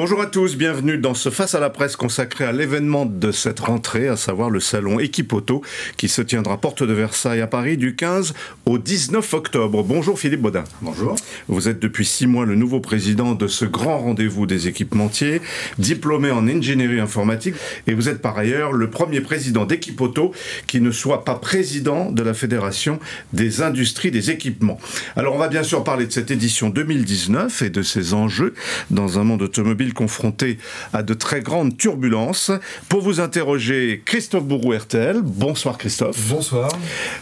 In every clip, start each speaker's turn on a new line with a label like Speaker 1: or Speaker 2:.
Speaker 1: Bonjour à tous, bienvenue dans ce Face à la presse consacré à l'événement de cette rentrée, à savoir le salon Equipoto, qui se tiendra porte de Versailles à Paris du 15 au 19 octobre. Bonjour Philippe Baudin.
Speaker 2: Bonjour.
Speaker 1: Vous êtes depuis 6 mois le nouveau président de ce grand rendez-vous des équipementiers, diplômé en ingénierie informatique, et vous êtes par ailleurs le premier président d'Equipoto qui ne soit pas président de la Fédération des industries des équipements. Alors on va bien sûr parler de cette édition 2019 et de ses enjeux dans un monde automobile confronté à de très grandes turbulences. Pour vous interroger, Christophe Bourou RTL. Bonsoir Christophe.
Speaker 2: Bonsoir.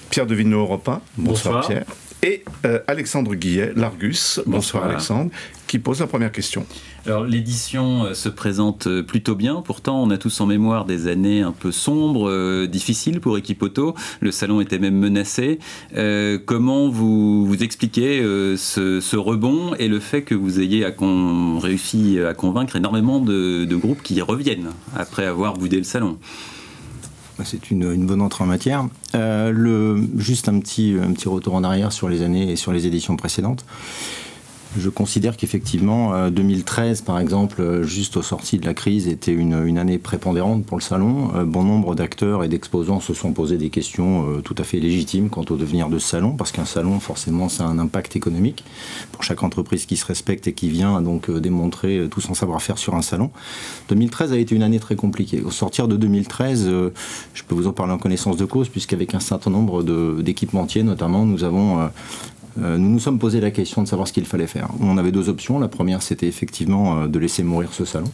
Speaker 1: Pierre Devineau Europe 1. Bonsoir Pierre. Et Alexandre Guillet, l'Argus. Bonsoir Alexandre, qui pose la première question.
Speaker 3: Alors l'édition se présente plutôt bien, pourtant on a tous en mémoire des années un peu sombres, difficiles pour Equipoto, le salon était même menacé. Comment vous expliquez ce rebond et le fait que vous ayez réussi à convaincre énormément de groupes qui reviennent après avoir boudé le salon?
Speaker 2: C'est une bonne entrée en matière. Juste un petit retour en arrière sur les années et sur les éditions précédentes. Je considère qu'effectivement, 2013, par exemple, juste aux sorties de la crise, était une année prépondérante pour le salon. Bon nombre d'acteurs et d'exposants se sont posés des questions tout à fait légitimes quant au devenir de ce salon, parce qu'un salon, forcément, ça a un impact économique pour chaque entreprise qui se respecte et qui vient donc démontrer tout son savoir-faire sur un salon. 2013 a été une année très compliquée. Au sortir de 2013, je peux vous en parler en connaissance de cause, puisqu'avec un certain nombre d'équipementiers, notamment, nous nous sommes posé la question de savoir ce qu'il fallait faire. On avait deux options. La première, c'était effectivement de laisser mourir ce salon.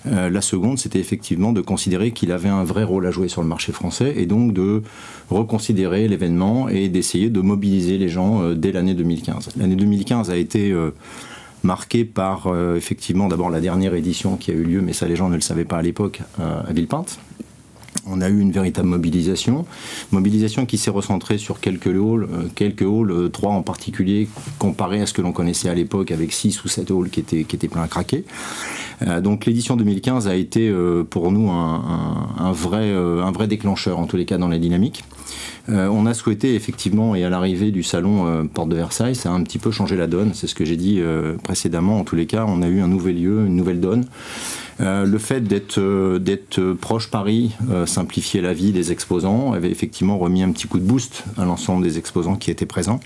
Speaker 2: La seconde, c'était effectivement de considérer qu'il avait un vrai rôle à jouer sur le marché français et donc de reconsidérer l'événement et d'essayer de mobiliser les gens dès l'année 2015. L'année 2015 a été marquée par effectivement d'abord la dernière édition qui a eu lieu, mais ça les gens ne le savaient pas à l'époque, à Villepinte. On a eu une véritable mobilisation qui s'est recentrée sur quelques halls, 3 en particulier, comparé à ce que l'on connaissait à l'époque avec 6 ou 7 halls qui étaient pleins à craquer. Donc l'édition 2015 a été pour nous un vrai déclencheur, en tous les cas dans la dynamique. On a souhaité effectivement, et à l'arrivée du salon Porte de Versailles, ça a un petit peu changé la donne, c'est ce que j'ai dit précédemment. En tous les cas, on a eu un nouvel lieu, une nouvelle donne. Le fait d'être proche Paris simplifiait la vie des exposants, avait effectivement remis un petit coup de boost à l'ensemble des exposants qui étaient présents.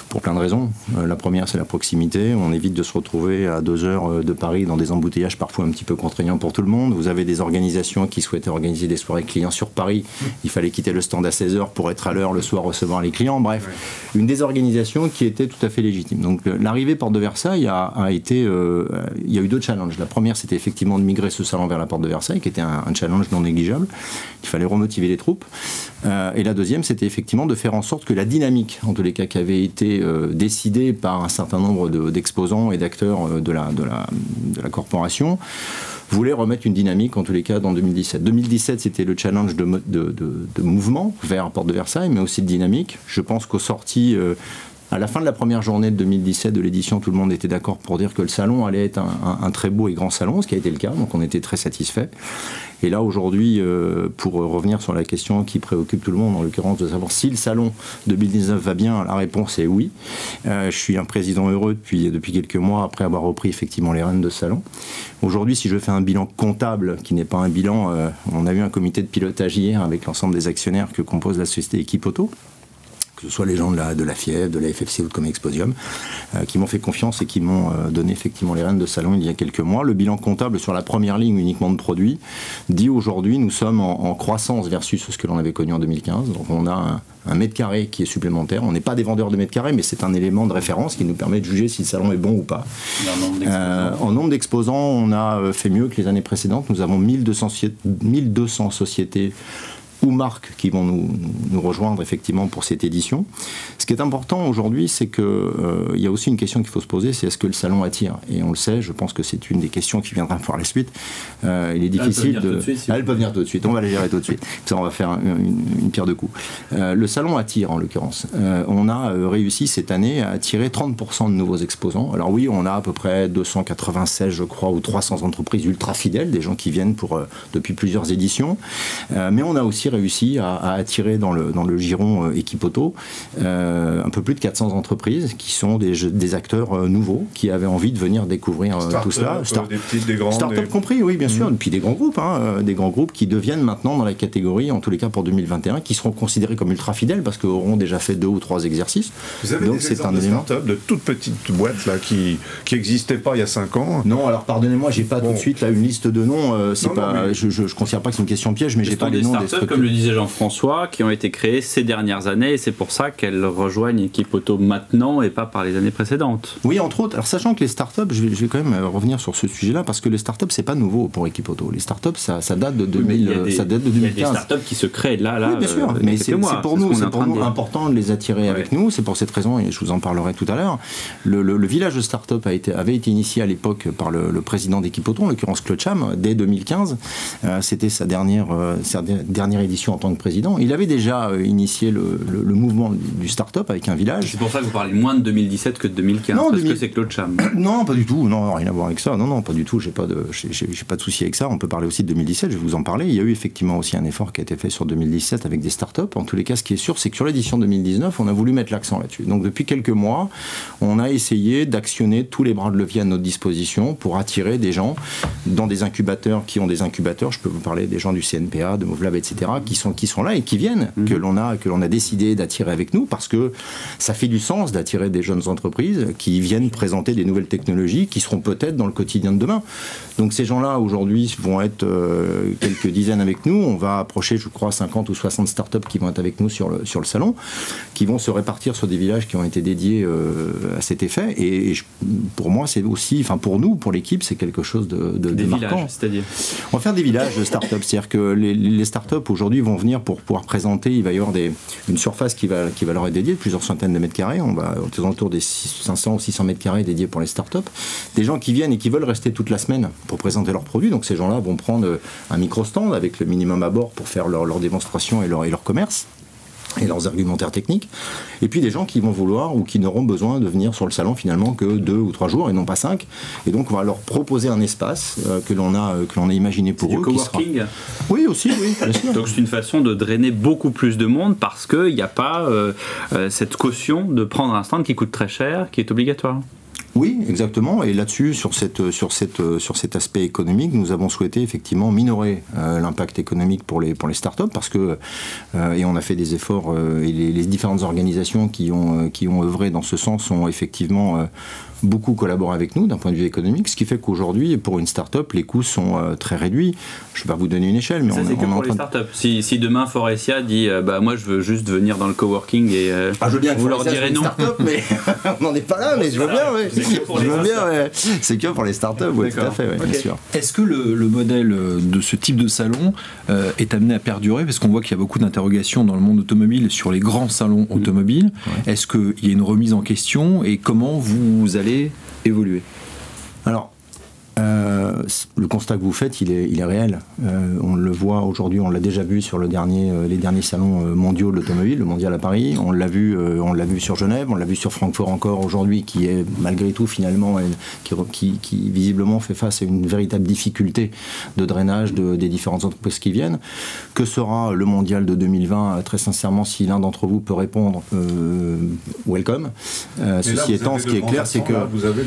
Speaker 2: Pour plein de raisons. La première, c'est la proximité. On évite de se retrouver à 2 heures de Paris dans des embouteillages parfois un petit peu contraignants pour tout le monde. Vous avez des organisations qui souhaitaient organiser des soirées clients sur Paris. Il fallait quitter le stand à 16 heures pour être à l'heure le soir recevoir les clients. Bref, une désorganisation qui était tout à fait légitime. Donc l'arrivée Porte de Versailles a été... il y a eu 2 challenges. La première, c'était effectivement de migrer ce salon vers la Porte de Versailles, qui était un challenge non négligeable. Il fallait remotiver les troupes. Et la deuxième, c'était effectivement de faire en sorte que la dynamique, en tous les cas, qui avait été décidé par un certain nombre d'exposants et d'acteurs de la corporation, voulait remettre une dynamique, en tous les cas, dans 2017. 2017, c'était le challenge de mouvement vers Porte de Versailles, mais aussi de dynamique. Je pense qu'aux sorties... à la fin de la première journée de 2017 de l'édition, tout le monde était d'accord pour dire que le salon allait être un très beau et grand salon, ce qui a été le cas, donc on était très satisfaits. Et là, aujourd'hui, pour revenir sur la question qui préoccupe tout le monde, en l'occurrence de savoir si le salon 2019 va bien, la réponse est oui. Je suis un président heureux depuis quelques mois, après avoir repris effectivement les rênes de ce salon. Aujourd'hui, si je fais un bilan comptable, qui n'est pas un bilan, on a eu un comité de pilotage hier avec l'ensemble des actionnaires que compose la société Equipoto, que ce soit les gens de la FIEF, de la FFC ou de Comexposium, qui m'ont fait confiance et qui m'ont donné effectivement les rênes de salon il y a quelques mois. Le bilan comptable sur la première ligne uniquement de produits dit aujourd'hui nous sommes en croissance versus ce que l'on avait connu en 2015. Donc on a un mètre carré qui est supplémentaire. On n'est pas des vendeurs de mètres carrés, mais c'est un élément de référence qui nous permet de juger si le salon est bon ou pas. En nombre d'exposants, on a fait mieux que les années précédentes. Nous avons 1200 sociétés ou marques qui vont nous rejoindre effectivement pour cette édition. Ce qui est important aujourd'hui, c'est que il y a aussi une question qu'il faut se poser, c'est est-ce que le salon attire? Et on le sait, je pense que c'est une des questions qui viendra par la suite. Il est difficile Elle peut venir tout de suite, on va la gérer tout de suite. Ça, on va faire une pierre deux coups. Le salon attire en l'occurrence. On a réussi cette année à attirer 30% de nouveaux exposants. Alors oui, on a à peu près 296, je crois, ou 300 entreprises ultra fidèles, des gens qui viennent depuis plusieurs éditions. Mais on a aussi réussi à attirer dans le giron Equipoto un peu plus de 400 entreprises qui sont des acteurs nouveaux qui avaient envie de venir découvrir tout cela.
Speaker 1: Des petites, des grandes.
Speaker 2: Start-up compris, oui, bien sûr. Et puis des grands groupes qui deviennent maintenant dans la catégorie, en tous les cas pour 2021, qui seront considérés comme ultra fidèles parce qu'ils auront déjà fait 2 ou 3 exercices.
Speaker 1: Vous avez des exemples de start-up, de toutes petites boîtes là, qui n'existaient pas il y a 5 ans?
Speaker 2: Non, alors pardonnez-moi, j'ai pas tout de suite là une liste de noms. Je ne considère pas que c'est une question piège, mais j'ai pas les noms des
Speaker 4: start-up, comme le disait Jean-François, qui ont été créées ces dernières années, et c'est pour ça qu'elles rejoignent Equipoto maintenant et pas par les années précédentes.
Speaker 2: Oui, entre autres. Alors sachant que les start-up, je vais quand même revenir sur ce sujet-là, parce que les start-up, c'est pas nouveau pour Equipoto. Les start-up, ça date de 2015.
Speaker 4: Il y a des start-up qui se créent là.
Speaker 2: Oui, bien sûr, mais c'est pour nous important de les attirer avec nous. C'est pour cette raison, et je vous en parlerai tout à l'heure. Le village de start-up avait été initié à l'époque par le président d'Equipoto, en l'occurrence Claude Cham, dès 2015. C'était sa dernière édition en tant que président. Il avait déjà initié le mouvement du start-up avec un village.
Speaker 4: C'est pour ça que vous parlez moins de 2017 que de 2015, parce que c'est Claude Cham.
Speaker 2: Non, pas du tout. Non, rien à voir avec ça. Non, pas du tout. J'ai pas de souci avec ça. On peut parler aussi de 2017. Je vais vous en parler. Il y a eu effectivement aussi un effort qui a été fait sur 2017 avec des start-up. En tous les cas, ce qui est sûr, c'est que sur l'édition 2019, on a voulu mettre l'accent là-dessus. Donc depuis quelques mois, on a essayé d'actionner tous les bras de levier à notre disposition pour attirer des gens dans des incubateurs qui ont des incubateurs. Je peux vous parler des gens du CNPA, de Movlab, etc., qui sont là et qui viennent, que l'on a décidé d'attirer avec nous, parce que ça fait du sens d'attirer des jeunes entreprises qui viennent présenter des nouvelles technologies qui seront peut-être dans le quotidien de demain. Donc ces gens-là, aujourd'hui, vont être quelques dizaines avec nous. On va approcher, je crois, 50 ou 60 startups qui vont être avec nous sur le salon, qui vont se répartir sur des villages qui ont été dédiés à cet effet. Et pour moi, c'est aussi, enfin pour nous, pour l'équipe, c'est quelque chose de marquant.
Speaker 4: Villages, c'est-à-dire
Speaker 2: on va faire des villages de start-up, c'est-à-dire que les start-up aujourd'hui vont venir pour pouvoir présenter, il va y avoir une surface qui va leur être dédiée, plusieurs centaines de mètres carrés, on va autour des 500 ou 600 mètres carrés dédiés pour les start-up, des gens qui viennent et qui veulent rester toute la semaine pour présenter leurs produits, donc ces gens-là vont prendre un micro-stand avec le minimum à bord pour faire leur démonstration et leur commerce et leurs argumentaires techniques, et puis des gens qui vont vouloir ou qui n'auront besoin de venir sur le salon finalement que 2 ou 3 jours et non pas 5, et donc on va leur proposer un espace que l'on a imaginé pour eux.
Speaker 4: Du coworking.
Speaker 2: Oui, aussi, oui, bien sûr.
Speaker 4: Donc c'est une façon de drainer beaucoup plus de monde parce qu'il n'y a pas cette caution de prendre un stand qui coûte très cher, qui est obligatoire.
Speaker 2: Oui, exactement. Et là-dessus, sur cet aspect économique, nous avons souhaité effectivement minorer l'impact économique pour les startups, parce que et on a fait des efforts et les différentes organisations qui ont œuvré dans ce sens ont effectivement beaucoup collaboré avec nous d'un point de vue économique, ce qui fait qu'aujourd'hui, pour une start-up, les coûts sont très réduits. Je ne vais pas vous donner une échelle, mais
Speaker 4: ça, c'est que pour les start-up. Si demain Forestia dit moi je veux juste venir dans le coworking et
Speaker 2: je veux bien
Speaker 4: vous leur direz non.
Speaker 2: Mais on n'en est pas là, mais je veux bien, oui. C'est que pour les start-up, oui, tout à fait, bien sûr.
Speaker 5: Est-ce que le modèle de ce type de salon est amené à perdurer? Parce qu'on voit qu'il y a beaucoup d'interrogations dans le monde automobile sur les grands salons automobiles. Est-ce qu'il y a une remise en question et comment vous allez évoluer?
Speaker 2: Alors, le constat que vous faites, il est réel. On le voit aujourd'hui, on l'a déjà vu sur les derniers salons mondiaux de l'automobile, le mondial à Paris. On l'a vu sur Genève, on l'a vu sur Francfort encore aujourd'hui, qui est malgré tout finalement, qui visiblement fait face à une véritable difficulté de drainage des différentes entreprises qui viennent. Que sera le mondial de 2020? Très sincèrement, si l'un d'entre vous peut répondre, welcome. Ceci étant, ce qui est clair, c'est que
Speaker 1: vous avez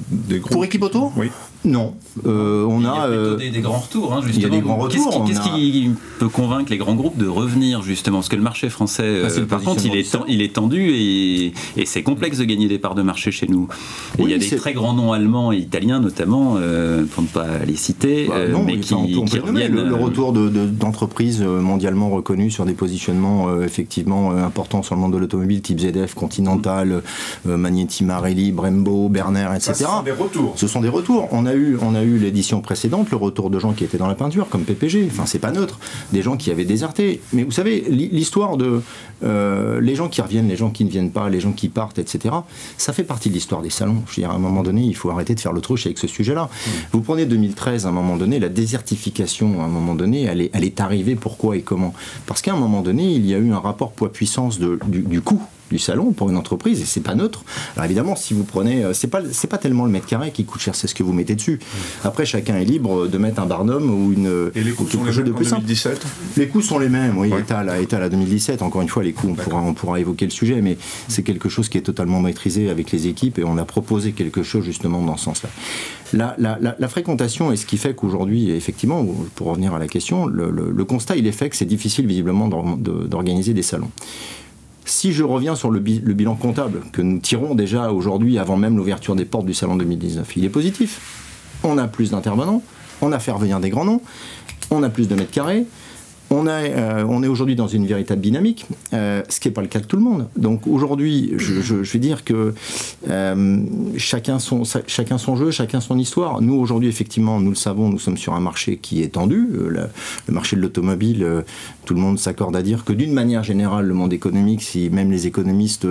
Speaker 1: des groupes.
Speaker 2: Pour Equipoto?
Speaker 1: Oui.
Speaker 2: Non.
Speaker 3: Il y a plutôt des grands retours, hein, justement.
Speaker 2: Il y a des grands retours.
Speaker 3: Qu'est-ce qui peut convaincre les grands groupes de revenir, justement? Parce que le marché français, par contre, il est tendu et c'est complexe de gagner des parts de marché chez nous. Oui, il y a des très grands noms allemands et italiens, notamment, pour ne pas les citer, mais qui reviennent.
Speaker 2: Le retour d'entreprises mondialement reconnues sur des positionnements effectivement importants sur le monde de l'automobile, type ZF, Continental, Magneti Marelli, Brembo, Berner, etc.
Speaker 1: Ce sont des retours.
Speaker 2: Ce sont des retours. On a eu l'édition précédente, le retour de gens qui étaient dans la peinture, comme PPG, enfin c'est pas neutre, des gens qui avaient déserté. Mais vous savez, l'histoire de les gens qui reviennent, les gens qui ne viennent pas, les gens qui partent, etc., ça fait partie de l'histoire des salons. Je veux dire, à un moment donné, il faut arrêter de faire l'autruche avec ce sujet-là. Vous prenez 2013, à un moment donné, la désertification, à un moment donné, elle est arrivée, pourquoi et comment? Parce qu'à un moment donné, il y a eu un rapport poids-puissance du coût du salon pour une entreprise, et c'est pas neutre. Alors évidemment, si vous prenez, c'est pas tellement le mètre carré qui coûte cher, c'est ce que vous mettez dessus. Après, chacun est libre de mettre un barnum ou une.
Speaker 1: Et les coûts sont les mêmes qu'en 2017 ?
Speaker 2: Les coûts sont les mêmes, oui,
Speaker 1: Ouais.
Speaker 2: étal à 2017. Encore une fois, les coûts, on pourra évoquer le sujet, mais c'est quelque chose qui est totalement maîtrisé avec les équipes, et on a proposé quelque chose justement dans ce sens-là. La fréquentation est ce qui fait qu'aujourd'hui, effectivement, pour revenir à la question, le constat, il est fait que c'est difficile visiblement d'organiser des salons. Si je reviens sur le bilan comptable que nous tirons déjà aujourd'hui, avant même l'ouverture des portes du salon 2019, il est positif. On a plus d'intervenants, on a fait revenir des grands noms, on a plus de mètres carrés, on est aujourd'hui dans une véritable dynamique, ce qui n'est pas le cas de tout le monde. Donc aujourd'hui, je vais dire que chacun son jeu, chacun son histoire. Nous, aujourd'hui, effectivement, nous le savons, nous sommes sur un marché qui est tendu. Le marché de l'automobile, tout le monde s'accorde à dire que d'une manière générale, le monde économique, si même les économistes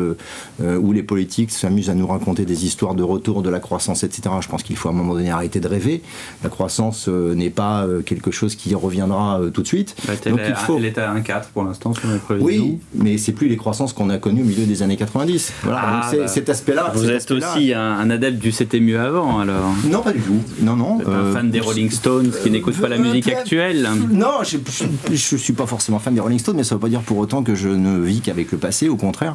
Speaker 2: ou les politiques s'amusent à nous raconter des histoires de retour de la croissance, etc., je pense qu'il faut à un moment donné arrêter de rêver. La croissance n'est pas quelque chose qui reviendra tout de suite.
Speaker 4: Donc elle est à 1,4 pour l'instant sur mes prévisions.
Speaker 2: Oui, mais c'est plus les croissances qu'on a connues au milieu des années 90. Voilà, donc cet aspect-là.
Speaker 4: Vous êtes aussi un adepte du c'était mieux avant, alors?
Speaker 2: Non, pas du tout. Non.
Speaker 4: Un fan des Rolling Stones qui n'écoute pas la musique actuelle?
Speaker 2: Non, je suis pas forcément fan des Rolling Stones, mais ça ne veut pas dire pour autant que je ne vis qu'avec le passé. Au contraire,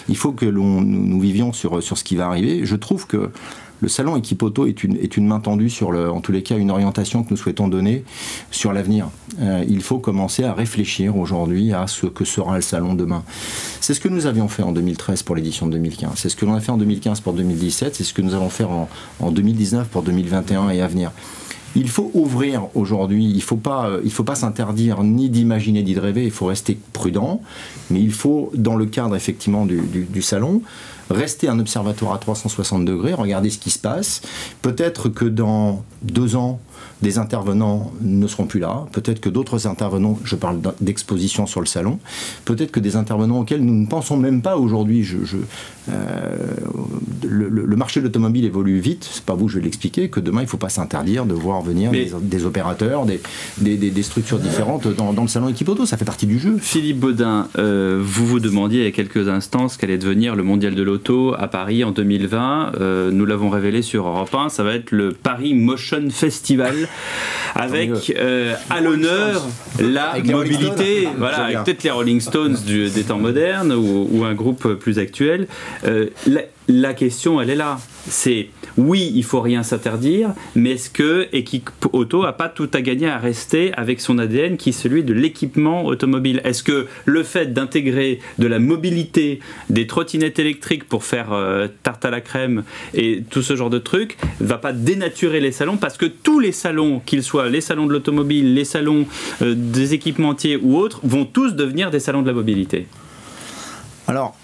Speaker 2: il faut que nous vivions sur ce qui va arriver. Je trouve que le salon Equipoto est une main tendue sur en tous les cas, une orientation que nous souhaitons donner sur l'avenir. Il faut commencer à réfléchir aujourd'hui à ce que sera le salon demain. C'est ce que nous avions fait en 2013 pour l'édition de 2015. C'est ce que l'on a fait en 2015 pour 2017. C'est ce que nous allons faire en 2019 pour 2021 et à venir. Il faut ouvrir aujourd'hui, il faut pas s'interdire ni d'imaginer ni de rêver, il faut rester prudent, mais il faut, dans le cadre effectivement du salon, rester un observatoire à 360 degrés, regarder ce qui se passe. Peut-être que dans 2 ans, des intervenants ne seront plus là. Peut-être que d'autres intervenants, je parle d'exposition sur le salon, peut-être que des intervenants auxquels nous ne pensons même pas aujourd'hui. Le marché de l'automobile évolue vite, c'est pas vous, je vais l'expliquer, que demain il ne faut pas s'interdire de voir venir des opérateurs, des structures différentes dans le salon Equipoto, ça fait partie du jeu.
Speaker 4: Philippe Baudin, vous vous demandiez il y a quelques instants ce qu'allait devenir le mondial de l'auto à Paris en 2020. Nous l'avons révélé sur Europe 1, ça va être le Paris Motion Festival avec à l'honneur la mobilité, voilà, avec peut-être les Rolling Stones des temps modernes ou un groupe plus actuel. La question, elle est là. C'est, oui, il faut rien s'interdire, mais est-ce que Equipoto n'a pas tout à gagner à rester avec son ADN qui est celui de l'équipement automobile? Est-ce que le fait d'intégrer de la mobilité, des trottinettes électriques pour faire tarte à la crème et tout ce genre de trucs va pas dénaturer les salons? Parce que tous les salons, qu'ils soient les salons de l'automobile, les salons des équipementiers ou autres, vont tous devenir des salons de la mobilité.
Speaker 2: Alors,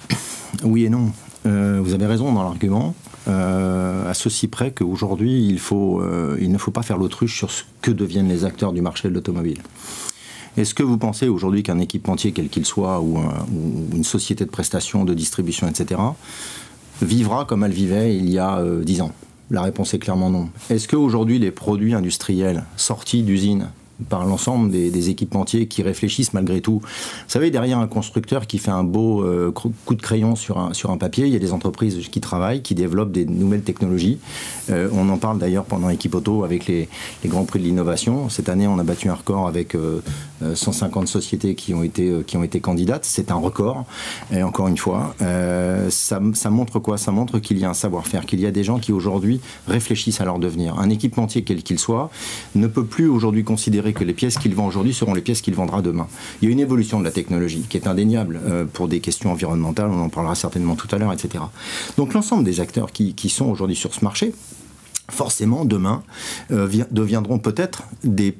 Speaker 2: oui et non. Vous avez raison dans l'argument, à ceci près qu'aujourd'hui, il ne faut pas faire l'autruche sur ce que deviennent les acteurs du marché de l'automobile. Est-ce que vous pensez aujourd'hui qu'un équipementier, quel qu'il soit, ou une société de prestation, de distribution, etc., vivra comme elle vivait il y a 10 ans? La réponse est clairement non. Est-ce qu'aujourd'hui, les produits industriels sortis d'usines par l'ensemble des équipementiers qui réfléchissent malgré tout. Vous savez, derrière un constructeur qui fait un beau coup de crayon sur un papier, il y a des entreprises qui travaillent, qui développent des nouvelles technologies. On en parle d'ailleurs pendant Equipoto avec les Grands Prix de l'innovation. Cette année, on a battu un record avec 150 sociétés qui ont été candidates. C'est un record. Et encore une fois, ça montre quoi? Ça montre qu'il y a un savoir-faire, qu'il y a des gens qui aujourd'hui réfléchissent à leur devenir. Un équipementier, quel qu'il soit, ne peut plus aujourd'hui considérer que les pièces qu'il vend aujourd'hui seront les pièces qu'il vendra demain. Il y a une évolution de la technologie qui est indéniable pour des questions environnementales, on en parlera certainement tout à l'heure, etc. Donc l'ensemble des acteurs qui sont aujourd'hui sur ce marché, forcément demain deviendront peut-être des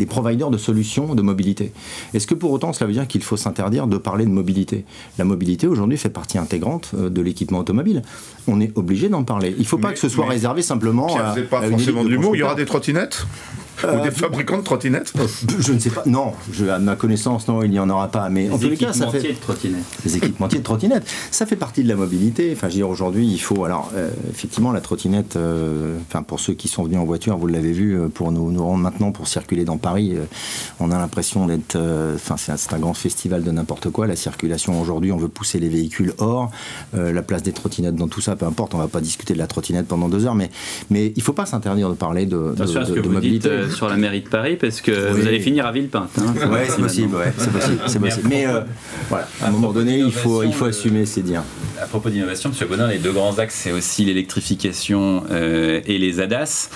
Speaker 2: providers de solutions de mobilité. Est-ce que pour autant cela veut dire qu'il faut s'interdire de parler de mobilité? La mobilité aujourd'hui fait partie intégrante de l'équipement automobile. On est obligé d'en parler. Il ne faut pas que ce soit réservé simplement
Speaker 1: à... Vous n'avez pas forcément de l'humour, il y aura des trottinettes? Ou des fabricants de trottinettes?
Speaker 2: Je ne sais pas. Non, à ma connaissance, non, il n'y en aura pas. Mais en tous les cas, ça fait...
Speaker 4: de trottinettes.
Speaker 2: Les équipementiers de trottinettes. Ça fait partie de la mobilité. Enfin, je veux dire, aujourd'hui, il faut... Alors, effectivement, la trottinette, enfin, pour ceux qui sont venus en voiture, vous l'avez vu, pour nous rendre maintenant, pour circuler dans Paris, on a l'impression d'être... Enfin, c'est un grand festival de n'importe quoi. La circulation, aujourd'hui, on veut pousser les véhicules hors. La place des trottinettes dans tout ça, peu importe, on ne va pas discuter de la trottinette pendant 2 heures, mais il ne faut pas s'interdire de parler de mobilité.
Speaker 4: Sur la mairie de Paris, parce que vous allez finir à Villepinte. Hein,
Speaker 2: oui, c'est possible. Mais voilà, à un moment donné, il faut assumer ses dires.
Speaker 3: À propos d'innovation, M. Baudin, les 2 grands axes, c'est aussi l'électrification et les ADAS.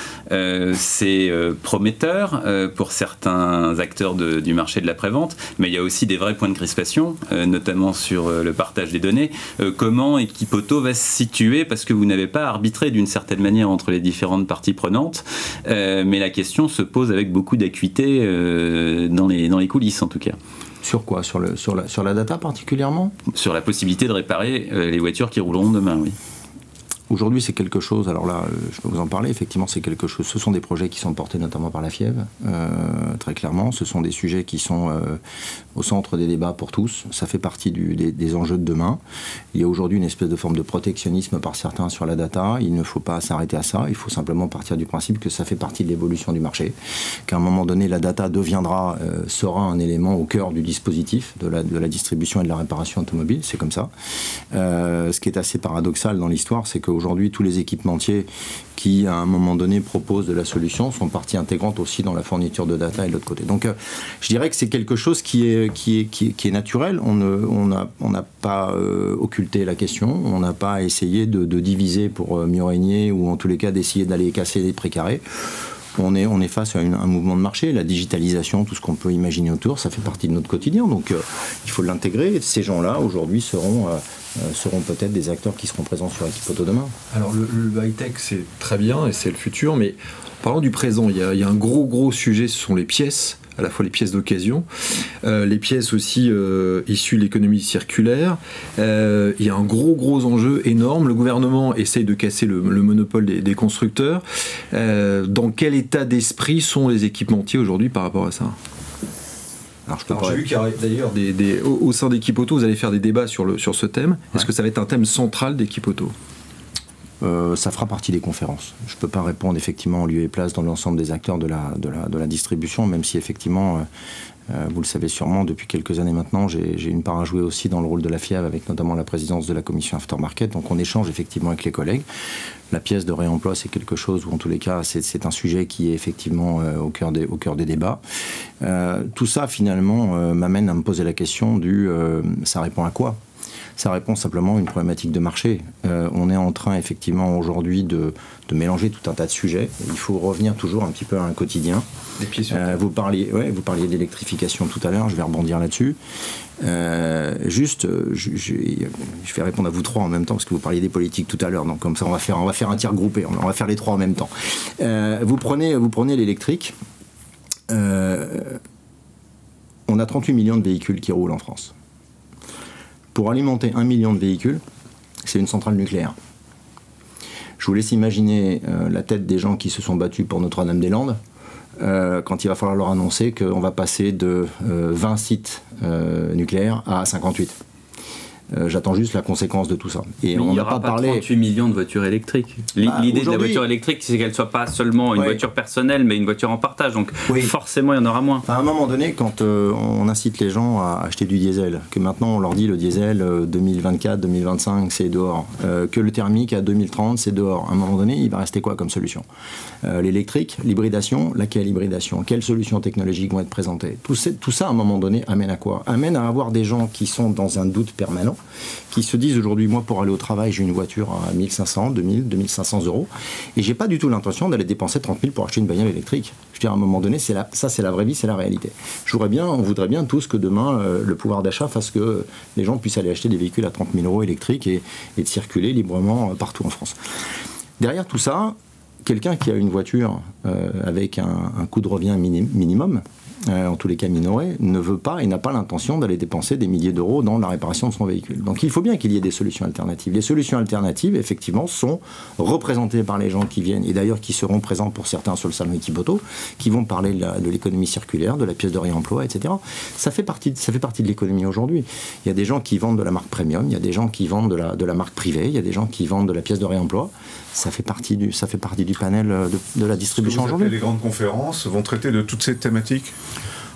Speaker 3: C'est prometteur pour certains acteurs du marché de l'après-vente, mais il y a aussi des vrais points de crispation, notamment sur le partage des données. Comment Equipauto va se situer, parce que vous n'avez pas arbitré d'une certaine manière entre les différentes parties prenantes, mais la question se pose avec beaucoup d'acuité dans les coulisses en tout cas.
Speaker 2: Sur quoi? Sur la data particulièrement?
Speaker 3: Sur la possibilité de réparer les voitures qui rouleront demain, oui.
Speaker 2: Aujourd'hui, c'est quelque chose, alors là, je peux vous en parler, effectivement, c'est quelque chose, ce sont des projets qui sont portés notamment par la FIEV, très clairement, ce sont des sujets qui sont au centre des débats pour tous, ça fait partie des enjeux de demain. Il y a aujourd'hui une espèce de forme de protectionnisme par certains sur la data, il ne faut pas s'arrêter à ça, il faut simplement partir du principe que ça fait partie de l'évolution du marché, qu'à un moment donné, la data sera un élément au cœur du dispositif de la distribution et de la réparation automobile, c'est comme ça. Ce qui est assez paradoxal dans l'histoire, c'est que aujourd'hui, tous les équipementiers qui, à un moment donné, proposent de la solution sont partie intégrante aussi dans la fourniture de data et de l'autre côté. Donc, je dirais que c'est quelque chose qui est naturel. On n'a pas occulté la question, on n'a pas essayé de diviser pour mieux régner ou en tous les cas d'essayer d'aller casser les précarés. On est face à un mouvement de marché, la digitalisation, tout ce qu'on peut imaginer autour, ça fait partie de notre quotidien, donc il faut l'intégrer. Ces gens-là, aujourd'hui, seront peut-être des acteurs qui seront présents sur Equipauto demain.
Speaker 5: Alors le high-tech, c'est très bien et c'est le futur, mais parlons du présent. Il y a un gros sujet, ce sont les pièces, à la fois les pièces d'occasion, les pièces aussi issues de l'économie circulaire. Il y a un gros enjeu énorme. Le gouvernement essaye de casser le monopole des constructeurs. Dans quel état d'esprit sont les équipementiers aujourd'hui par rapport à ça? Alors, j'ai vu qu'il y a d'ailleurs au sein d'Equipauto, vous allez faire des débats sur ce thème. Est-ce que ça va être un thème central d'Equipauto?
Speaker 2: Ça fera partie des conférences. Je ne peux pas répondre effectivement en lieu et place dans l'ensemble des acteurs de la distribution, même si effectivement, vous le savez sûrement, depuis quelques années maintenant, j'ai une part à jouer aussi dans le rôle de la FIEV, avec notamment la présidence de la commission Aftermarket. Donc on échange effectivement avec les collègues. La pièce de réemploi, c'est quelque chose où, en tous les cas, c'est un sujet qui est effectivement au cœur des débats. Tout ça, finalement, m'amène à me poser la question ça répond à quoi ? Ça répond simplement à une problématique de marché. On est en train, effectivement, aujourd'hui, de mélanger tout un tas de sujets. Il faut revenir toujours un petit peu à un quotidien. Vous parliez d'électrification tout à l'heure, je vais rebondir là-dessus. Je vais répondre à vous trois en même temps, parce que vous parliez des politiques tout à l'heure, donc comme ça on va faire un tir groupé, on va faire les trois en même temps. Vous prenez l'électrique, on a 38 millions de véhicules qui roulent en France. Pour alimenter 1 million de véhicules, c'est une centrale nucléaire. Je vous laisse imaginer la tête des gens qui se sont battus pour Notre-Dame-des-Landes, quand il va falloir leur annoncer qu'on va passer de 20 sites nucléaires à 58. J'attends juste la conséquence de tout ça.
Speaker 4: Et on n'a pas parlé 38 millions de voitures électriques. L'idée de la voiture électrique, c'est qu'elle ne soit pas seulement une voiture personnelle, mais une voiture en partage. Donc forcément, il y en aura moins.
Speaker 2: Enfin, à un moment donné, quand on incite les gens à acheter du diesel, que maintenant on leur dit le diesel 2024, 2025, c'est dehors, que le thermique à 2030, c'est dehors. À un moment donné, il va rester quoi comme solution? L'électrique, l'hybridation, laquelle hybridation? Quelles solutions technologiques vont être présentées? Tout ça, à un moment donné, amène à quoi? Amène à avoir des gens qui sont dans un doute permanent, qui se disent aujourd'hui, moi pour aller au travail, j'ai une voiture à 1500, 2000, 2500 euros, et j'ai pas du tout l'intention d'aller dépenser 30 000 pour acheter une bagnole électrique. Je veux dire, à un moment donné, c'est la vraie vie, c'est la réalité. On voudrait bien tous que demain, le pouvoir d'achat fasse que les gens puissent aller acheter des véhicules à 30 000 euros électriques et de circuler librement partout en France. Derrière tout ça, quelqu'un qui a une voiture avec un coût de revient minimum, en tous les cas minorée, ne veut pas et n'a pas l'intention d'aller dépenser des milliers d'euros dans la réparation de son véhicule. Donc il faut bien qu'il y ait des solutions alternatives. Les solutions alternatives, effectivement, sont représentées par les gens qui viennent, et d'ailleurs qui seront présents pour certains sur le salon Equipoto, qui vont parler de l'économie circulaire, de la pièce de réemploi, etc. Ça fait partie de l'économie aujourd'hui. Il y a des gens qui vendent de la marque premium, il y a des gens qui vendent de la marque privée, il y a des gens qui vendent de la pièce de réemploi. Ça fait partie du panel de la distribution aujourd'hui.
Speaker 1: Les grandes conférences vont traiter de toutes ces thématiques ?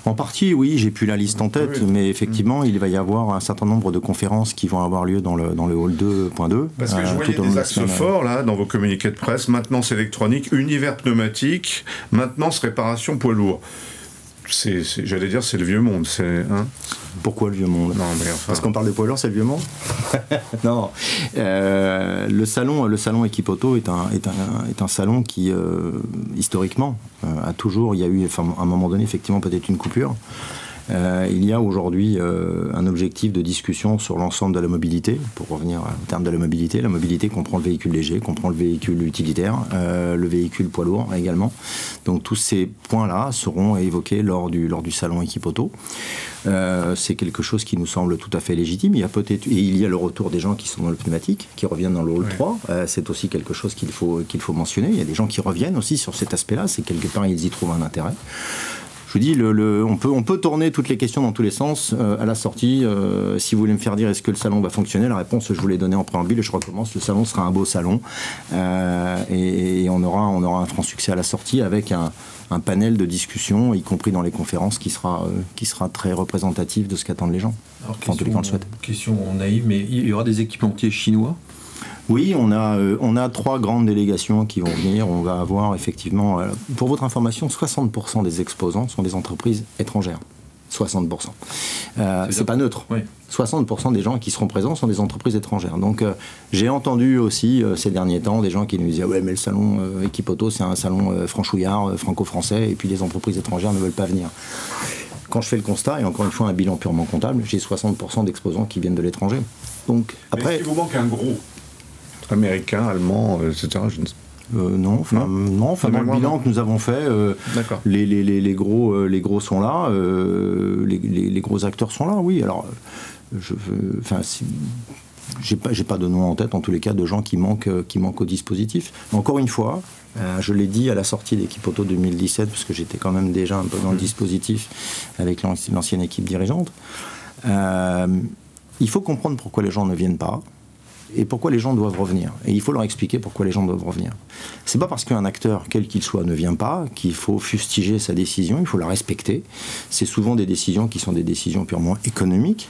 Speaker 2: En partie, oui, j'ai plus la liste en tête, oui. Mais effectivement, il va y avoir un certain nombre de conférences qui vont avoir lieu dans le hall 2.2.
Speaker 1: Parce que je voyais des axes forts, là, dans vos communiqués de presse, maintenance électronique, univers pneumatique, maintenance réparation poids lourd. J'allais dire, c'est le vieux monde.
Speaker 2: Pourquoi le vieux monde?
Speaker 1: Non, mais enfin...
Speaker 2: Parce qu'on parle de poids lourd, c'est le vieux monde. Non. Le salon Equipoto est un salon qui, historiquement, a toujours... Il y a eu, à un moment donné, effectivement, peut-être une coupure. Il y a aujourd'hui un objectif de discussion sur l'ensemble de la mobilité. Pour revenir au terme de la mobilité comprend le véhicule léger, comprend le véhicule utilitaire, le véhicule poids lourd également. Donc tous ces points-là seront évoqués lors du salon Equipoto. C'est quelque chose qui nous semble tout à fait légitime. Il y a le retour des gens qui sont dans le pneumatique, qui reviennent dans le hall 3. C'est aussi quelque chose qu'il faut mentionner. Il y a des gens qui reviennent aussi sur cet aspect-là. C'est quelque part, ils y trouvent un intérêt. Je vous dis, on peut tourner toutes les questions dans tous les sens à la sortie. Si vous voulez me faire dire est-ce que le salon va fonctionner, la réponse je vous l'ai donnée en préambule et je recommence. Le salon sera un beau salon et on aura un franc succès à la sortie avec un panel de discussion, y compris dans les conférences, qui sera très représentatif de ce qu'attendent les gens.
Speaker 5: Alors, question naïve, mais il y aura des équipementiers chinois?
Speaker 2: Oui, on a 3 grandes délégations qui vont venir. On va avoir effectivement, pour votre information, 60% des exposants sont des entreprises étrangères. 60%. C'est pas neutre. Oui. 60% des gens qui seront présents sont des entreprises étrangères. Donc j'ai entendu aussi ces derniers temps des gens qui nous disaient ouais mais le salon Equipoto c'est un salon franchouillard, franco-français et puis les entreprises étrangères ne veulent pas venir. Quand je fais le constat, et encore une fois un bilan purement comptable, j'ai 60% d'exposants qui viennent de l'étranger. Donc après...
Speaker 1: Est-ce qu'il vous manque un gros américain, allemand, etc.
Speaker 2: Non, dans le bilan que nous avons fait, les gros sont là, les gros acteurs sont là, oui. Alors, j'ai pas de nom en tête, en tous les cas, de gens qui manquent au dispositif. Mais encore une fois, je l'ai dit à la sortie d'Equipoto 2017, parce que j'étais quand même déjà un peu dans le dispositif avec l'ancienne équipe dirigeante. Il faut comprendre pourquoi les gens ne viennent pas. Et pourquoi les gens doivent revenir. Et il faut leur expliquer pourquoi les gens doivent revenir. C'est pas parce qu'un acteur, quel qu'il soit, ne vient pas qu'il faut fustiger sa décision, il faut la respecter. C'est souvent des décisions qui sont des décisions purement économiques.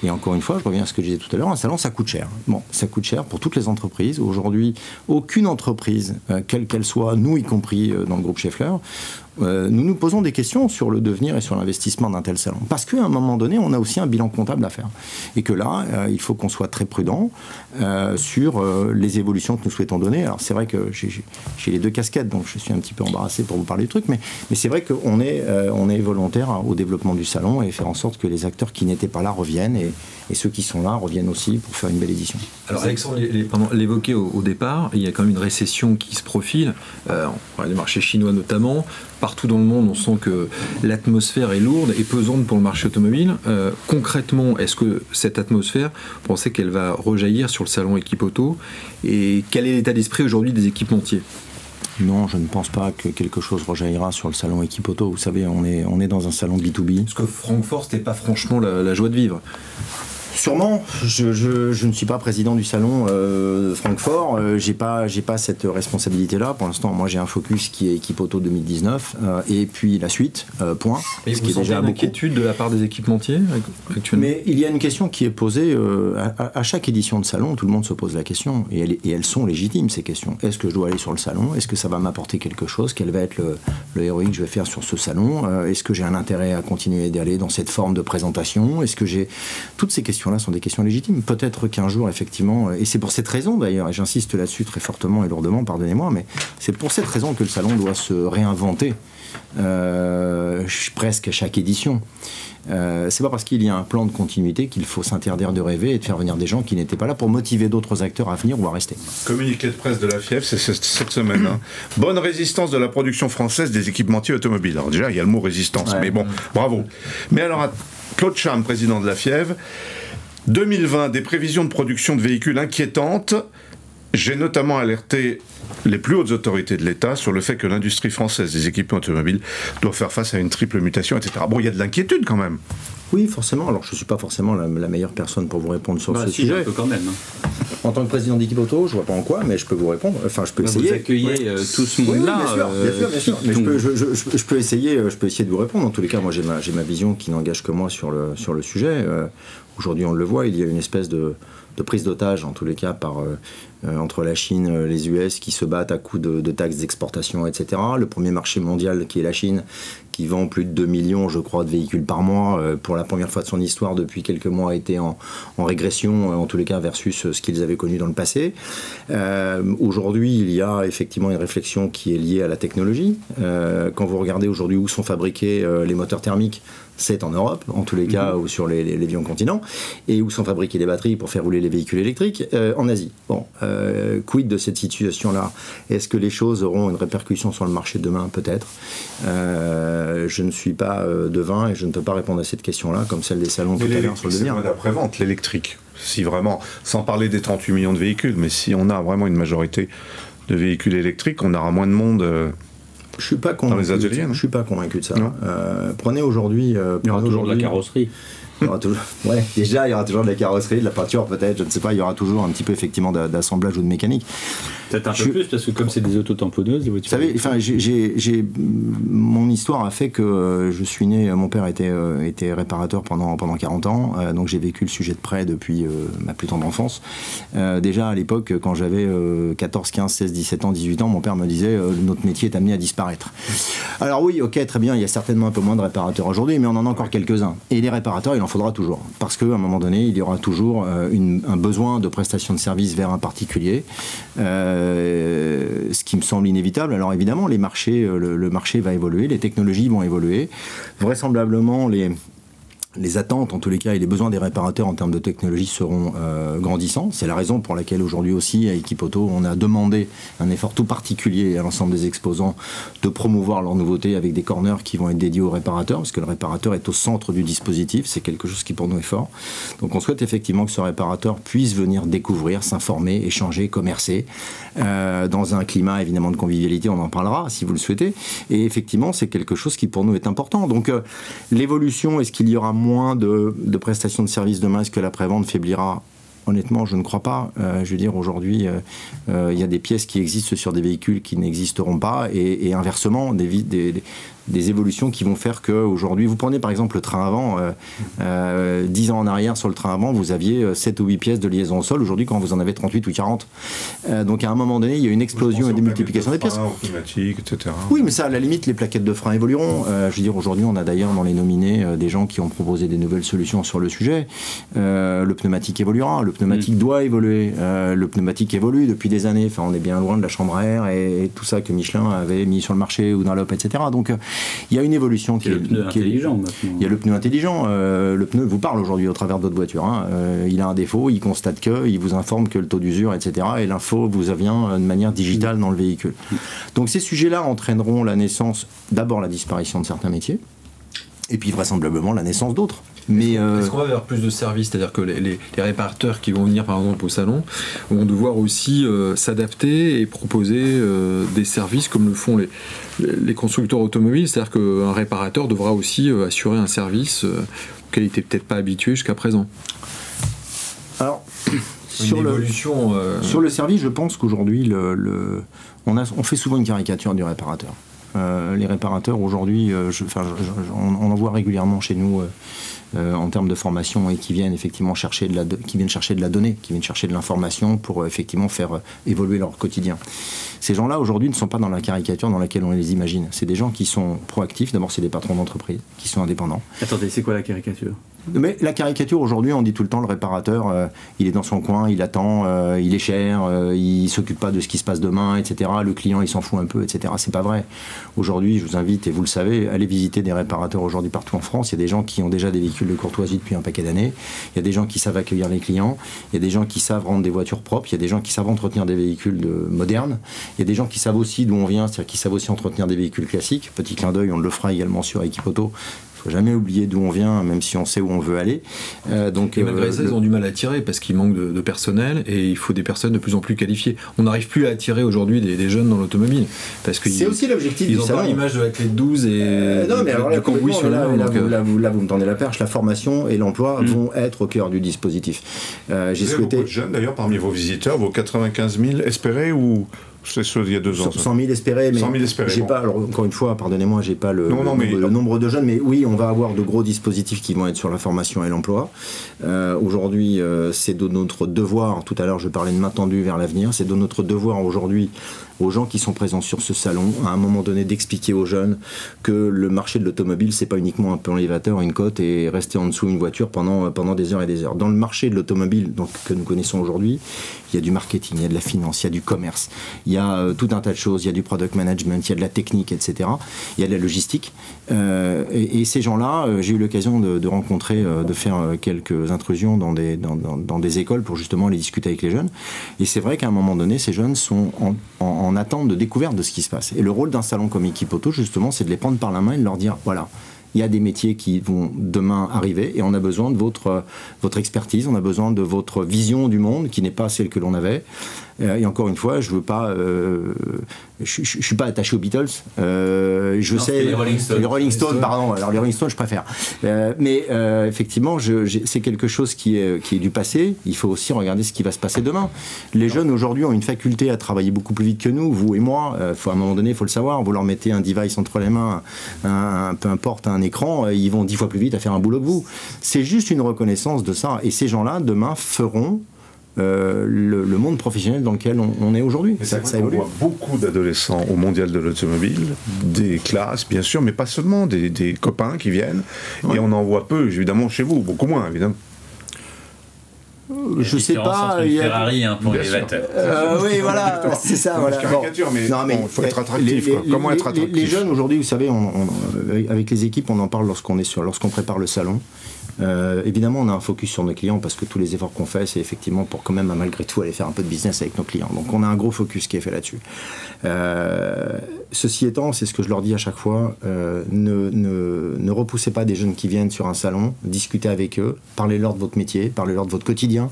Speaker 2: Et encore une fois, je reviens à ce que je disais tout à l'heure, un salon, ça coûte cher. Bon, ça coûte cher pour toutes les entreprises. Aujourd'hui, aucune entreprise, quelle qu'elle soit, nous y compris dans le groupe Schaeffler, nous nous posons des questions sur le devenir et sur l'investissement d'un tel salon. Parce qu'à un moment donné, on a aussi un bilan comptable à faire. Et que là, il faut qu'on soit très prudent sur les évolutions que nous souhaitons donner. Alors c'est vrai que j'ai les 2 casquettes, donc je suis un petit peu embarrassé pour vous parler du truc, mais c'est vrai qu'on est volontaire au développement du salon et faire en sorte que les acteurs qui n'étaient pas là reviennent et ceux qui sont là reviennent aussi pour faire une belle édition.
Speaker 5: Alors Alexandre l'évoquait au départ, il y a quand même une récession qui se profile, les marchés chinois notamment. Partout dans le monde, on sent que l'atmosphère est lourde et pesante pour le marché automobile. Concrètement, est-ce que cette atmosphère, vous pensez qu'elle va rejaillir sur le salon Equipoto? Et quel est l'état d'esprit aujourd'hui des équipementiers?
Speaker 2: Non, je ne pense pas que quelque chose rejaillira sur le salon Equipoto. Vous savez, on est dans un salon B2B.
Speaker 5: Parce que Francfort, c'était pas franchement la joie de vivre.
Speaker 2: Sûrement, je ne suis pas président du salon Francfort, j'ai pas cette responsabilité-là. Pour l'instant, moi j'ai un focus qui est Equipoto 2019 et puis la suite, point.
Speaker 5: Et ce qui est déjà une inquiétude de la part des équipementiers actuellement?
Speaker 2: Mais il y a une question qui est posée à chaque édition de salon, tout le monde se pose la question et elles sont légitimes ces questions. Est-ce que je dois aller sur le salon? Est-ce que ça va m'apporter quelque chose? Quel va être le ROI que je vais faire sur ce salon? Est-ce que j'ai un intérêt à continuer d'aller dans cette forme de présentation? Est-ce que j'ai toutes ces questions questions-là sont des questions légitimes. Peut-être qu'un jour, effectivement, et c'est pour cette raison d'ailleurs, et j'insiste là-dessus très fortement et lourdement, pardonnez-moi, mais c'est pour cette raison que le salon doit se réinventer presque à chaque édition. C'est pas parce qu'il y a un plan de continuité qu'il faut s'interdire de rêver et de faire venir des gens qui n'étaient pas là pour motiver d'autres acteurs à venir ou à rester.
Speaker 1: Communiqué de presse de la FIEF, c'est cette semaine. Bonne résistance de la production française des équipementiers automobiles. Alors déjà, il y a le mot résistance, mais bon, bravo. Mais alors, Claude Charme, président de la FIEV, 2020, des prévisions de production de véhicules inquiétantes. J'ai notamment alerté les plus hautes autorités de l'État sur le fait que l'industrie française des équipements automobiles doit faire face à une triple mutation, etc. Bon, il y a de l'inquiétude quand même.
Speaker 2: Oui, forcément. Alors, je ne suis pas forcément la meilleure personne pour vous répondre sur ce sujet.
Speaker 3: Un peu quand même.
Speaker 2: En tant que président d'équipe auto, je ne vois pas en quoi, mais je peux vous répondre. Enfin, je peux essayer.
Speaker 3: Vous accueillez tout ce monde-là.
Speaker 2: Oui, bien sûr. Mais je peux essayer de vous répondre. En tous les cas, moi, j'ai ma vision qui n'engage que moi sur le sujet. Aujourd'hui, on le voit, il y a une espèce de prise d'otage, en tous les cas, entre la Chine, les US, qui se battent à coups de taxes d'exportation, etc. Le premier marché mondial, qui est la Chine, qui vend plus de 2 millions, je crois, de véhicules par mois, pour la première fois de son histoire, depuis quelques mois, a été en régression, en tous les cas, versus ce qu'ils avaient connu dans le passé. Aujourd'hui, il y a effectivement une réflexion qui est liée à la technologie. Quand vous regardez aujourd'hui où sont fabriqués les moteurs thermiques, c'est en Europe, en tous les cas, ou sur les vieux continents, et où sont fabriquées les batteries pour faire rouler les véhicules électriques, en Asie. Bon, quid de cette situation-là? Est-ce que les choses auront une répercussion sur le marché demain? Peut-être. Je ne suis pas devin et je ne peux pas répondre à cette question-là, comme celle des salons tout à l'heure sur le devenir.
Speaker 1: C'est d'après-vente, l'électrique. Si vraiment, sans parler des 38 millions de véhicules, mais si on a vraiment une majorité de véhicules électriques, on aura moins de monde...
Speaker 2: Je suis pas convaincu.
Speaker 1: Dans les ateliers,
Speaker 2: je suis pas convaincu de ça. Prenez
Speaker 4: Il
Speaker 2: aujourd'hui.
Speaker 4: y aura toujours de la carrosserie.
Speaker 2: Il y aura toujours, déjà, il y aura toujours de la carrosserie, de la peinture peut-être, je ne sais pas, il y aura toujours un petit peu effectivement d'assemblage ou de mécanique.
Speaker 4: Peut-être un peu plus, parce que comme c'est des auto-tamponneuses, les voitures...
Speaker 2: Vous savez, mon histoire a fait que je suis né, mon père était réparateur pendant 40 ans, donc j'ai vécu le sujet de près depuis ma plus tendre enfance. Déjà à l'époque, quand j'avais 14, 15, 16, 17 ans, 18 ans, mon père me disait notre métier est amené à disparaître. Alors oui, ok, très bien, il y a certainement un peu moins de réparateurs aujourd'hui, mais on en a encore quelques-uns. Et les réparateurs, il en faudra toujours, parce qu'à un moment donné, il y aura toujours un besoin de prestation de service vers un particulier, ce qui me semble inévitable. Alors évidemment, le marché va évoluer, les technologies vont évoluer, vraisemblablement les attentes, en tous les cas, et les besoins des réparateurs en termes de technologie seront grandissants. C'est la raison pour laquelle aujourd'hui aussi, à Equipauto, on a demandé un effort tout particulier à l'ensemble des exposants de promouvoir leurs nouveautés avec des corners qui vont être dédiés aux réparateurs, parce que le réparateur est au centre du dispositif, c'est quelque chose qui pour nous est fort. Donc on souhaite effectivement que ce réparateur puisse venir découvrir, s'informer, échanger, commercer, dans un climat évidemment de convivialité, on en parlera si vous le souhaitez, et effectivement c'est quelque chose qui pour nous est important. Donc l'évolution, est-ce qu'il y aura moins de prestations de services demain? Est-ce que la prévente faiblira? Honnêtement, je ne crois pas. Je veux dire, aujourd'hui, il y a des pièces qui existent sur des véhicules qui n'existeront pas, et inversement, des évolutions qui vont faire qu'aujourd'hui, vous prenez par exemple le train avant, 10 ans en arrière sur le train avant, vous aviez 7 ou 8 pièces de liaison au sol. Aujourd'hui, quand vous en avez 38 ou 40, donc à un moment donné, il y a une explosion et des multiplications des pièces.
Speaker 1: Automatique, etc.
Speaker 2: Oui, mais ça, à la limite, les plaquettes de frein évolueront. Je veux dire, aujourd'hui, on a d'ailleurs dans les nominés des gens qui ont proposé des nouvelles solutions sur le sujet. Le pneumatique évoluera, le pneumatique doit évoluer. Le pneumatique évolue depuis des années. Enfin, on est bien loin de la chambre à air et tout ça que Michelin avait mis sur le marché ou Dunlop, etc. Donc, il y a une évolution qui est...
Speaker 4: le pneu intelligent maintenant.
Speaker 2: Il y a le pneu intelligent. Le pneu vous parle aujourd'hui au travers de votre voiture. Hein. Il a un défaut, il constate il vous informe que le taux d'usure, etc. Et l'info vous vient de manière digitale dans le véhicule. Donc ces sujets-là entraîneront la naissance, d'abord la disparition de certains métiers, et puis vraisemblablement la naissance d'autres. Mais
Speaker 5: est-ce qu'on va vers plus de services? C'est-à-dire que les réparateurs qui vont venir par exemple au salon vont devoir aussi s'adapter et proposer des services comme le font les constructeurs automobiles. C'est-à-dire qu'un réparateur devra aussi assurer un service auquel il n'était peut-être pas habitué jusqu'à présent.
Speaker 2: Alors, sur le service, je pense qu'aujourd'hui, on fait souvent une caricature du réparateur. Les réparateurs aujourd'hui, on en voit régulièrement chez nous en termes de formation, et qui viennent effectivement chercher de la donnée, qui viennent chercher de l'information pour effectivement faire évoluer leur quotidien. Ces gens-là aujourd'hui ne sont pas dans la caricature dans laquelle on les imagine. C'est des gens qui sont proactifs. D'abord, c'est des patrons d'entreprise qui sont indépendants.
Speaker 3: Attendez, c'est quoi la caricature?
Speaker 2: Mais la caricature aujourd'hui, on dit tout le temps le réparateur, il est dans son coin, il attend, il est cher, il s'occupe pas de ce qui se passe demain, etc. Le client il s'en fout un peu, etc. C'est pas vrai. Aujourd'hui, je vous invite, et vous le savez, allez visiter des réparateurs aujourd'hui partout en France. Il y a des gens qui ont déjà des véhicules de courtoisie depuis un paquet d'années. Il y a des gens qui savent accueillir les clients. Il y a des gens qui savent rendre des voitures propres. Il y a des gens qui savent entretenir des véhicules modernes. Il y a des gens qui savent aussi d'où on vient, c'est-à-dire qui savent aussi entretenir des véhicules classiques. Petit clin d'œil, on le fera également sur Equipoto. Il ne faut jamais oublier d'où on vient, même si on sait où on veut aller.
Speaker 5: Et malgré ça, ils ont du mal à attirer parce qu'il manque de personnel et il faut des personnes de plus en plus qualifiées. On n'arrive plus à attirer aujourd'hui des jeunes dans l'automobile.
Speaker 2: C'est aussi l'objectif du salon.
Speaker 5: Ils ont pas l'image de la clé de 12 et du cambouis sur
Speaker 2: là, vous me tendez la perche. La formation et l'emploi vont être au cœur du dispositif.
Speaker 1: J'ai souhaité... beaucoup de jeunes, d'ailleurs, parmi vos visiteurs, vos 95 000 espérés ou... C'est ça, il y a 2 ans.
Speaker 2: 100 000 espérés, mais
Speaker 1: 100 000 espérés,
Speaker 2: j'ai pas, alors, encore une fois, pardonnez-moi, j'ai pas le nombre de jeunes, mais oui, on va avoir de gros dispositifs qui vont être sur la formation et l'emploi. Aujourd'hui, c'est de notre devoir, tout à l'heure je parlais de main tendue vers l'avenir, c'est de notre devoir aujourd'hui aux gens qui sont présents sur ce salon, à un moment donné, d'expliquer aux jeunes que le marché de l'automobile, c'est pas uniquement un plan élévateur, une cote et rester en dessous d'une voiture pendant des heures et des heures. Dans le marché de l'automobile que nous connaissons aujourd'hui, il y a du marketing, il y a de la finance, il y a du commerce, il y a tout un tas de choses, il y a du product management, il y a de la technique, etc. Il y a de la logistique. Et ces gens-là, j'ai eu l'occasion de rencontrer, de faire quelques intrusions dans des écoles pour justement aller discuter avec les jeunes. Et c'est vrai qu'à un moment donné, ces jeunes sont en attente de découverte de ce qui se passe. Et le rôle d'un salon comme Equipoto, justement, c'est de les prendre par la main et de leur dire, voilà, il y a des métiers qui vont demain arriver et on a besoin de votre expertise, on a besoin de votre vision du monde qui n'est pas celle que l'on avait. Et encore une fois, je veux pas, je suis pas attaché aux Beatles. Je sais les Rolling Stones, pardon. Alors les Rolling Stones, je préfère. Mais effectivement, c'est quelque chose qui est du passé. Il faut aussi regarder ce qui va se passer demain. Les jeunes aujourd'hui ont une faculté à travailler beaucoup plus vite que nous, vous et moi. À un moment donné, il faut le savoir. Vous leur mettez un device entre les mains, peu importe, un écran, ils vont 10 fois plus vite à faire un boulot que vous. C'est juste une reconnaissance de ça. Et ces gens-là, demain, feront le monde professionnel dans lequel on est aujourd'hui.
Speaker 1: Ça évolue. On voit beaucoup d'adolescents au mondial de l'automobile, des classes bien sûr, mais pas seulement, des copains qui viennent, et on en voit peu évidemment chez vous, beaucoup moins évidemment.
Speaker 3: Je sais pas. Il y a Ferrari, un pont élévateur.
Speaker 2: Oui, voilà, c'est ça. Voilà.
Speaker 1: Caricature, mais il faut être attractif. Comment être attractif ?
Speaker 2: Les jeunes aujourd'hui, vous savez, avec les équipes, on en parle lorsqu'on prépare le salon. Évidemment, on a un focus sur nos clients parce que tous les efforts qu'on fait, c'est effectivement pour quand même, malgré tout, aller faire un peu de business avec nos clients. Donc, on a un gros focus qui est fait là-dessus. Ceci étant, c'est ce que je leur dis à chaque fois, ne repoussez pas des jeunes qui viennent sur un salon, discutez avec eux, parlez-leur de votre métier, parlez-leur de votre quotidien,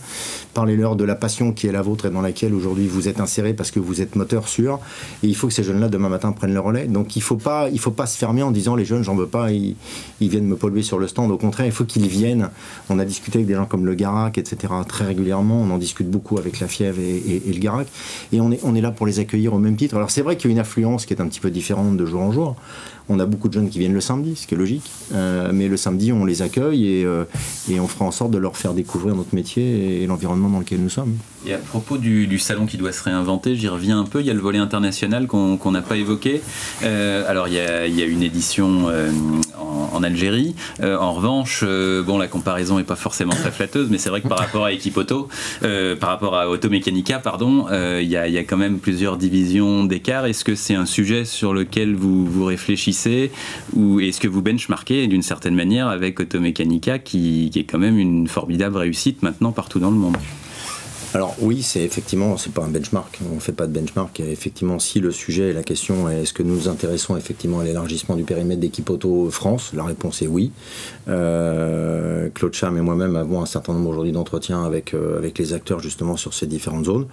Speaker 2: parlez-leur de la passion qui est la vôtre et dans laquelle aujourd'hui vous êtes insérés parce que vous êtes moteur sûr. Et il faut que ces jeunes-là, demain matin, prennent le relais. Donc, il faut pas se fermer en disant les jeunes, j'en veux pas, ils viennent me polluer sur le stand. Au contraire, il faut qu'ils viennent. On a discuté avec des gens comme le Garac, etc. très régulièrement. On en discute beaucoup avec la Fièvre et le Garac. Et on est là pour les accueillir au même titre. Alors c'est vrai qu'il y a une affluence qui est un petit peu différente de jour en jour. On a beaucoup de jeunes qui viennent le samedi, ce qui est logique. Mais le samedi, on les accueille et on fera en sorte de leur faire découvrir notre métier et l'environnement dans lequel nous sommes.
Speaker 3: Et à propos du salon qui doit se réinventer, j'y reviens un peu. Il y a le volet international qu'on n'a pas évoqué. Alors il y a une édition en Algérie. En revanche, la comparaison n'est pas forcément très flatteuse, mais c'est vrai que par rapport à Equipoto, par rapport à Automecanica, il y a quand même plusieurs divisions d'écart. Est-ce que c'est un sujet sur lequel vous réfléchissez ou est-ce que vous benchmarkez d'une certaine manière avec Automecanica qui est quand même une formidable réussite maintenant partout dans le monde?
Speaker 2: Alors oui, c'est pas un benchmark, on ne fait pas de benchmark. Et effectivement, si le sujet et la question est est-ce que nous nous intéressons effectivement à l'élargissement du périmètre d'Equipoto France, la réponse est oui. Claude Cham et moi-même avons un certain nombre aujourd'hui d'entretiens avec les acteurs justement sur ces différentes zones.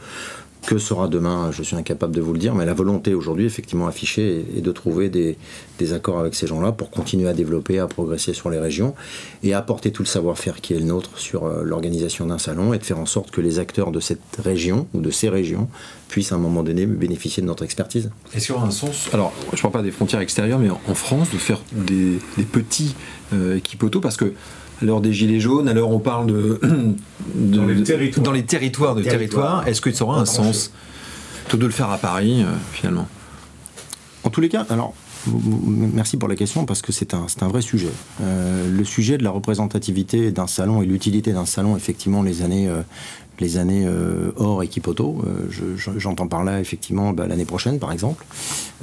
Speaker 2: Que sera demain, je suis incapable de vous le dire, mais la volonté aujourd'hui effectivement affichée est de trouver des accords avec ces gens-là pour continuer à développer, à progresser sur les régions et à apporter tout le savoir-faire qui est le nôtre sur l'organisation d'un salon et de faire en sorte que les acteurs de cette région ou de ces régions puissent à un moment donné bénéficier de notre expertise.
Speaker 5: Est-ce qu'il y aura un sens, alors je ne parle pas des frontières extérieures, mais en France, de faire des petits Equipoto parce que à l'heure des gilets jaunes, à l'heure on parle dans les territoires, est-ce que ça aura un sens plutôt de le faire à Paris finalement?
Speaker 2: En tous les cas, alors merci pour la question parce que c'est un vrai sujet. Le sujet de la représentativité d'un salon et l'utilité d'un salon, effectivement, les années hors équipe-auto, j'entends par là effectivement l'année prochaine par exemple.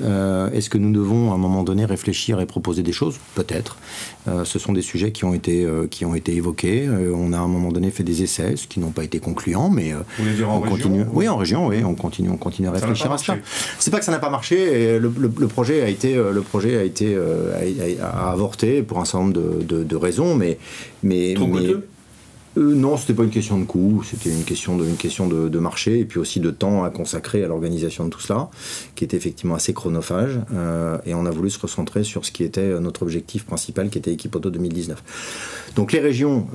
Speaker 2: Est-ce que nous devons à un moment donné réfléchir et proposer des choses? Peut-être. Ce sont des sujets qui ont été évoqués. On a à un moment donné fait des essais, ce qui n'ont pas été concluants, mais
Speaker 1: vous voulez dire en région,
Speaker 2: continue. Oui, en région, oui, on continue à réfléchir à ça. C'est pas que ça n'a pas marché. Et le projet a avorté pour un certain nombre de raisons, mais
Speaker 4: trop coûteux.
Speaker 2: Non, c'était pas une question de coût, c'était une question de marché et puis aussi de temps à consacrer à l'organisation de tout cela, qui était effectivement assez chronophage. Et on a voulu se recentrer sur ce qui était notre objectif principal, qui était Equip Auto 2019. Donc les régions,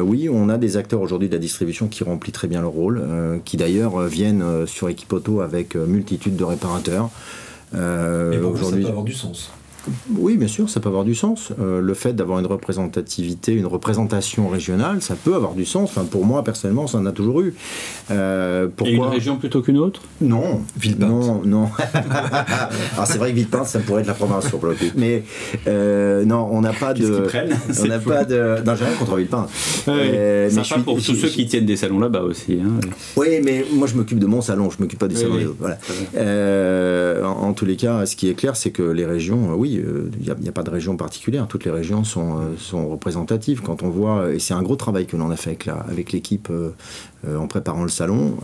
Speaker 2: oui, on a des acteurs aujourd'hui de la distribution qui remplissent très bien leur rôle, qui d'ailleurs viennent sur Equip Auto avec multitude de réparateurs.
Speaker 5: Et pour vous, ça peut avoir du sens.
Speaker 2: Oui, bien sûr, ça peut avoir du sens. Le fait d'avoir une représentativité, une représentation régionale, ça peut avoir du sens. Enfin, pour moi, personnellement, ça en a toujours eu.
Speaker 4: Pourquoi... Et une région plutôt qu'une autre?
Speaker 2: Non.
Speaker 5: Villepinte.
Speaker 2: Non. Alors, c'est vrai que Villepinte, ça pourrait être la province sur le coup. Mais non, on n'a pas de...
Speaker 4: Qu'est-ce qu'ils prennent?
Speaker 2: On n'a pas de... Non, j'ai rien contre Villepinte.
Speaker 4: Sympa pour tous ceux qui tiennent des salons là-bas aussi. Hein.
Speaker 2: Oui, mais moi, je m'occupe de mon salon, je ne m'occupe pas du salon des autres. Voilà. En tous les cas, ce qui est clair, c'est que les régions, oui, il n'y a pas de région particulière, toutes les régions sont représentatives. Quand on voit, et c'est un gros travail que l'on a fait avec l'équipe en préparant le salon,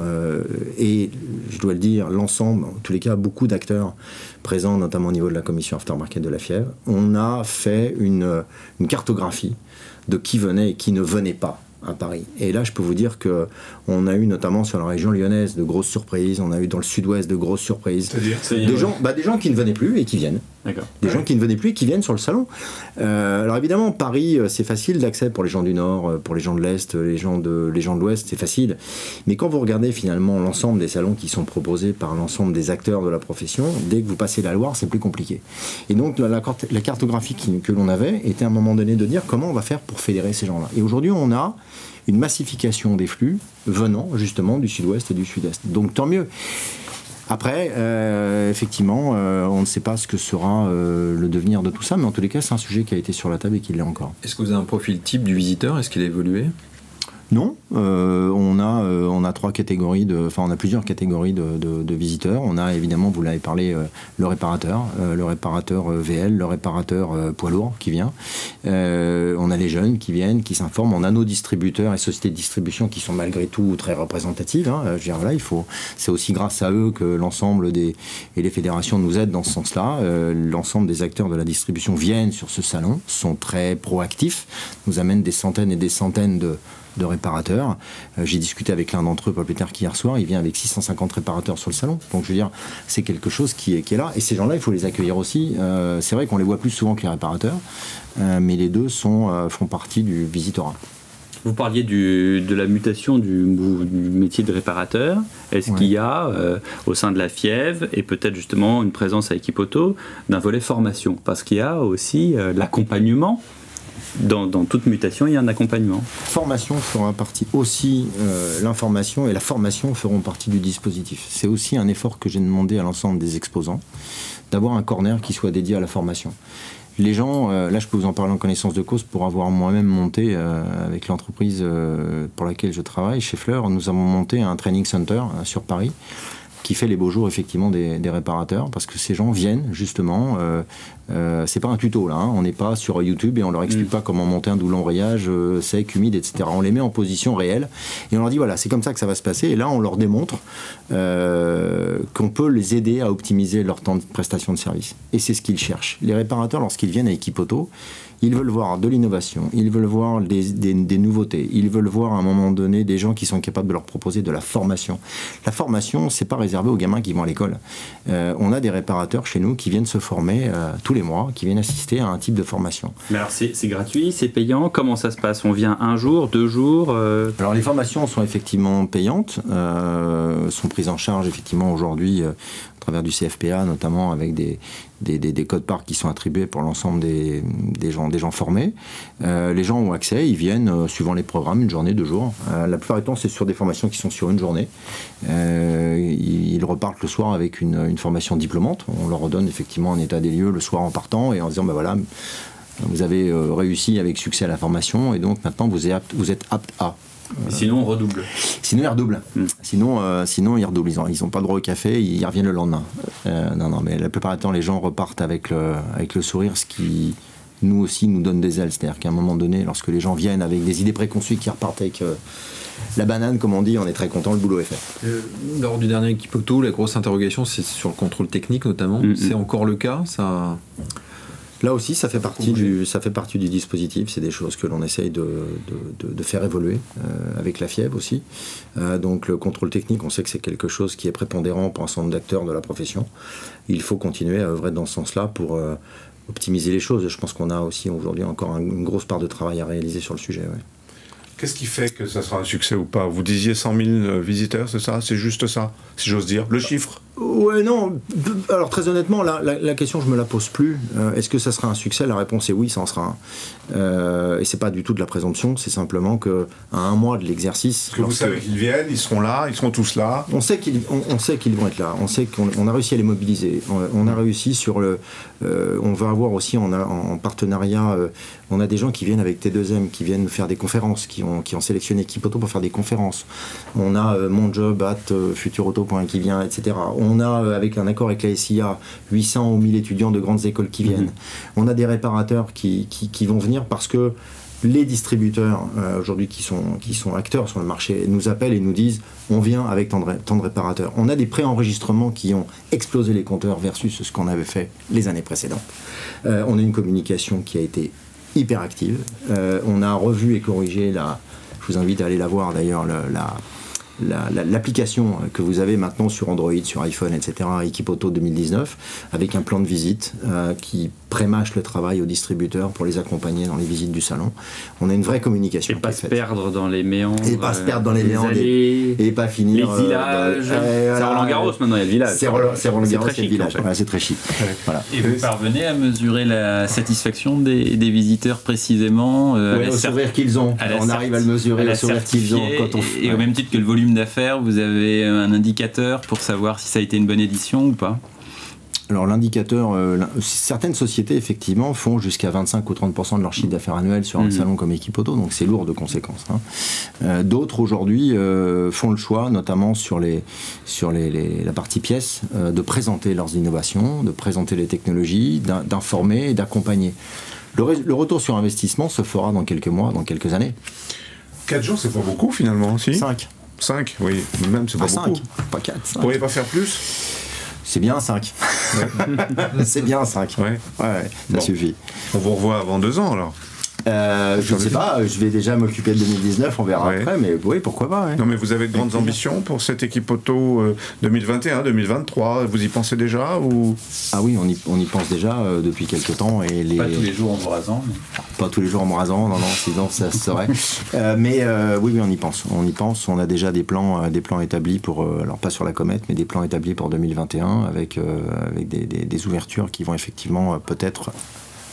Speaker 2: et je dois le dire, l'ensemble, en tous les cas, beaucoup d'acteurs présents, notamment au niveau de la commission aftermarket de la Fièvre, on a fait une cartographie de qui venait et qui ne venait pas à Paris. Et là, je peux vous dire qu'on a eu notamment sur la région lyonnaise de grosses surprises, on a eu dans le sud-ouest de grosses surprises.
Speaker 1: C'est-à-dire
Speaker 2: des gens qui ne venaient plus et qui viennent.
Speaker 4: D'accord.
Speaker 2: Des gens qui ne venaient plus et qui viennent sur le salon. Alors évidemment, Paris, c'est facile d'accès pour les gens du Nord, pour les gens de l'Est, les gens de l'Ouest, c'est facile. Mais quand vous regardez finalement l'ensemble des salons qui sont proposés par l'ensemble des acteurs de la profession, dès que vous passez la Loire, c'est plus compliqué. Et donc la cartographie que l'on avait était à un moment donné de dire comment on va faire pour fédérer ces gens-là. Et aujourd'hui, on a une massification des flux venant justement du Sud-Ouest et du Sud-Est. Donc tant mieux. Après, effectivement, on ne sait pas ce que sera le devenir de tout ça, mais en tous les cas, c'est un sujet qui a été sur la table et qui l'est encore.
Speaker 5: Est-ce que vous avez un profil type du visiteur? Est-ce qu'il a évolué?
Speaker 2: Non, on a trois catégories on a plusieurs catégories de visiteurs. On a évidemment, vous l'avez parlé, le réparateur VL, le réparateur poids lourd qui vient. On a les jeunes qui viennent, qui s'informent. On a nos distributeurs et sociétés de distribution qui sont malgré tout très représentatives. Hein. Je veux dire, là, c'est aussi grâce à eux que l'ensemble et les fédérations nous aident dans ce sens-là. L'ensemble des acteurs de la distribution viennent sur ce salon, sont très proactifs, nous amènent des centaines et des centaines de réparateurs. J'ai discuté avec l'un d'entre eux pas plus tard qu'hier soir, il vient avec 650 réparateurs sur le salon. Donc je veux dire, c'est quelque chose qui est là. Et ces gens-là, il faut les accueillir aussi. C'est vrai qu'on les voit plus souvent que les réparateurs, mais les deux font partie du visitorat.
Speaker 4: Vous parliez de la mutation du métier de réparateur. Est-ce qu'il y a, au sein de la Fièvre, et peut-être justement une présence à Equip Auto, d'un volet formation? Parce qu'il y a aussi l'accompagnement. Dans toute mutation, il y a un accompagnement.
Speaker 2: Formation fera partie aussi, l'information et la formation feront partie du dispositif. C'est aussi un effort que j'ai demandé à l'ensemble des exposants, d'avoir un corner qui soit dédié à la formation. Les gens, là je peux vous en parler en connaissance de cause, pour avoir moi-même monté avec l'entreprise pour laquelle je travaille, chez Fleur, nous avons monté un training center sur Paris, qui fait les beaux jours effectivement des réparateurs, parce que ces gens viennent justement, c'est pas un tuto là, hein, on n'est pas sur YouTube et on leur explique pas comment monter un double embrayage sec, humide, etc. On les met en position réelle et on leur dit voilà, c'est comme ça que ça va se passer, et là on leur démontre qu'on peut les aider à optimiser leur temps de prestation de service, et c'est ce qu'ils cherchent. Les réparateurs, lorsqu'ils viennent à Equip Auto, ils veulent voir de l'innovation, ils veulent voir des nouveautés, ils veulent voir à un moment donné des gens qui sont capables de leur proposer de la formation. La formation, c'est pas réservé aux gamins qui vont à l'école. On a des réparateurs chez nous qui viennent se former tous les mois, qui viennent assister à un type de formation.
Speaker 4: Mais alors c'est gratuit, c'est payant, comment ça se passe? On vient 1 jour, 2 jours
Speaker 2: Alors les formations sont effectivement payantes, sont prises en charge effectivement aujourd'hui travers du CFPA notamment, avec des codes parts qui sont attribués pour l'ensemble des gens formés. Les gens ont accès, ils viennent suivant les programmes, une journée, 2 jours. La plupart du temps, c'est sur des formations qui sont sur une journée. Ils repartent le soir avec une formation diplômante. On leur redonne effectivement un état des lieux le soir en partant et en disant, ben voilà, vous avez réussi avec succès à la formation et donc maintenant vous êtes apte à.
Speaker 4: Sinon, on redouble.
Speaker 2: Sinon, ils redoublent. Sinon, ils redoublent. Ils n'ont pas le droit au café, ils reviennent le lendemain. Non, mais la plupart du temps, les gens repartent avec le sourire, ce qui, nous aussi, nous donne des ailes. C'est-à-dire qu'à un moment donné, lorsque les gens viennent avec des idées préconçues qui repartent avec la banane, comme on dit, on est très content, le boulot est fait.
Speaker 5: Lors du dernier Equipoto, la grosse interrogation, c'est sur le contrôle technique notamment. C'est encore le cas, ça...
Speaker 2: Là aussi, ça fait partie du dispositif. C'est des choses que l'on essaye de faire évoluer avec la FIEB aussi. Donc le contrôle technique, on sait que c'est quelque chose qui est prépondérant pour un certain nombre d'acteurs de la profession. Il faut continuer à œuvrer dans ce sens-là pour optimiser les choses. Je pense qu'on a aussi aujourd'hui encore une grosse part de travail à réaliser sur le sujet. Ouais.
Speaker 1: Qu'est-ce qui fait que ça sera un succès ou pas? Vous disiez 100 000 visiteurs, c'est ça? C'est juste ça, si j'ose dire? Le chiffre?
Speaker 2: Ouais, non. Alors très honnêtement, la question je me la pose plus. Est-ce que ça sera un succès? La réponse est oui, ça en sera un. Et c'est pas du tout de la présomption, c'est simplement que à 1 mois de l'exercice.
Speaker 1: Parce que vous savez qu'ils viennent, ils seront là, ils seront tous là.
Speaker 2: On sait qu'ils vont être là. On sait qu'on a réussi à les mobiliser. On a réussi sur le. On va avoir aussi en partenariat. On a des gens qui viennent avec T2M, qui viennent faire des conférences, qui ont sélectionné Equipoto pour faire des conférences. On a mon job at futurauto.1 qui vient, etc. On a, avec un accord avec la SIA, 800 ou 1000 étudiants de grandes écoles qui viennent. On a des réparateurs qui vont venir parce que les distributeurs, aujourd'hui, qui sont acteurs sur le marché, nous appellent et nous disent on vient avec tant de réparateurs. On a des préenregistrements qui ont explosé les compteurs versus ce qu'on avait fait les années précédentes. On a une communication qui a été hyper active. On a revu et corrigé je vous invite à aller la voir d'ailleurs, l'application que vous avez maintenant sur Android, sur iPhone, etc., Equipoto 2019, avec un plan de visite qui prémâche le travail aux distributeurs pour les accompagner dans les visites du salon. On a une vraie communication.
Speaker 4: Et pas se perdre dans les méandres.
Speaker 2: Et pas se perdre dans les méandres. Et pas finir.
Speaker 4: Les villages. C'est Roland-Garros maintenant, il y a le village.
Speaker 2: C'est Roland-Garros, c'est le village. Ouais, c'est très chic. Voilà.
Speaker 3: Et vous parvenez à mesurer la satisfaction des visiteurs précisément
Speaker 2: au sourire qu'ils ont. On arrive à le mesurer au sourire qu'ils ont.
Speaker 3: Et au même titre que le volume d'affaires, vous avez un indicateur pour savoir si ça a été une bonne édition ou pas?
Speaker 2: Alors l'indicateur, certaines sociétés effectivement font jusqu'à 25 ou 30% de leur chiffre d'affaires annuel sur un salon comme Equipoto, donc c'est lourd de conséquences. D'autres aujourd'hui font le choix, notamment sur la partie pièces, de présenter leurs innovations, de présenter les technologies, d'informer et d'accompagner. Le retour sur investissement se fera dans quelques mois, dans quelques années.
Speaker 1: 4 jours, c'est pas beaucoup finalement, si?
Speaker 2: 5.
Speaker 1: 5, oui, même c'est pas beaucoup.
Speaker 2: 5, pas 4. 5.
Speaker 1: Vous pourriez pas faire plus?
Speaker 2: C'est bien 5. Ouais. C'est bien 5. Ouais, ça suffit.
Speaker 1: On vous revoit avant 2 ans alors?
Speaker 2: Je ne sais pas, je vais déjà m'occuper de 2019, on verra après, mais oui, pourquoi pas. Ouais.
Speaker 1: Non, mais vous avez de grandes ambitions pour cette Equipoto 2021, 2023, vous y pensez déjà ou...
Speaker 2: Ah oui, on y pense déjà depuis quelques temps.
Speaker 3: Pas tous les jours en me rasant.
Speaker 2: Pas tous les jours en me rasant, non, sinon ça se saurait. Mais oui, on y pense. On a déjà des plans établis pour, alors pas sur la comète, mais des plans établis pour 2021 avec des ouvertures qui vont effectivement peut-être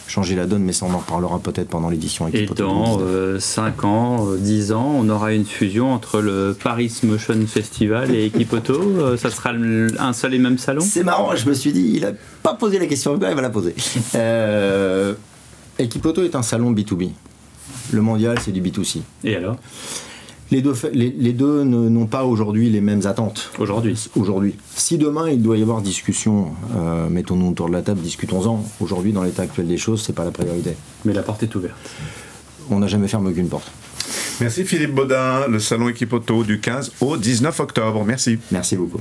Speaker 2: changer la donne, mais ça on en reparlera peut-être pendant l'édition Equipoto.
Speaker 4: Et dans 5 ans, 10 ans, on aura une fusion entre le Paris Motion Festival et Equipoto. Ça sera un seul et même salon? C'est
Speaker 2: marrant, je me suis dit, il n'a pas posé la question, il va la poser. Equipoto est un salon B2B. Le mondial, c'est du B2C.
Speaker 4: Et alors?
Speaker 2: Les deux n'ont pas aujourd'hui les mêmes attentes. Aujourd'hui. Si demain il doit y avoir discussion, mettons-nous autour de la table, discutons-en. Aujourd'hui, dans l'état actuel des choses, c'est pas la priorité.
Speaker 4: Mais la porte est ouverte.
Speaker 2: On n'a jamais fermé aucune porte.
Speaker 1: Merci Philippe Baudin, le salon Equipoto du 15 au 19 octobre. Merci.
Speaker 2: Merci beaucoup.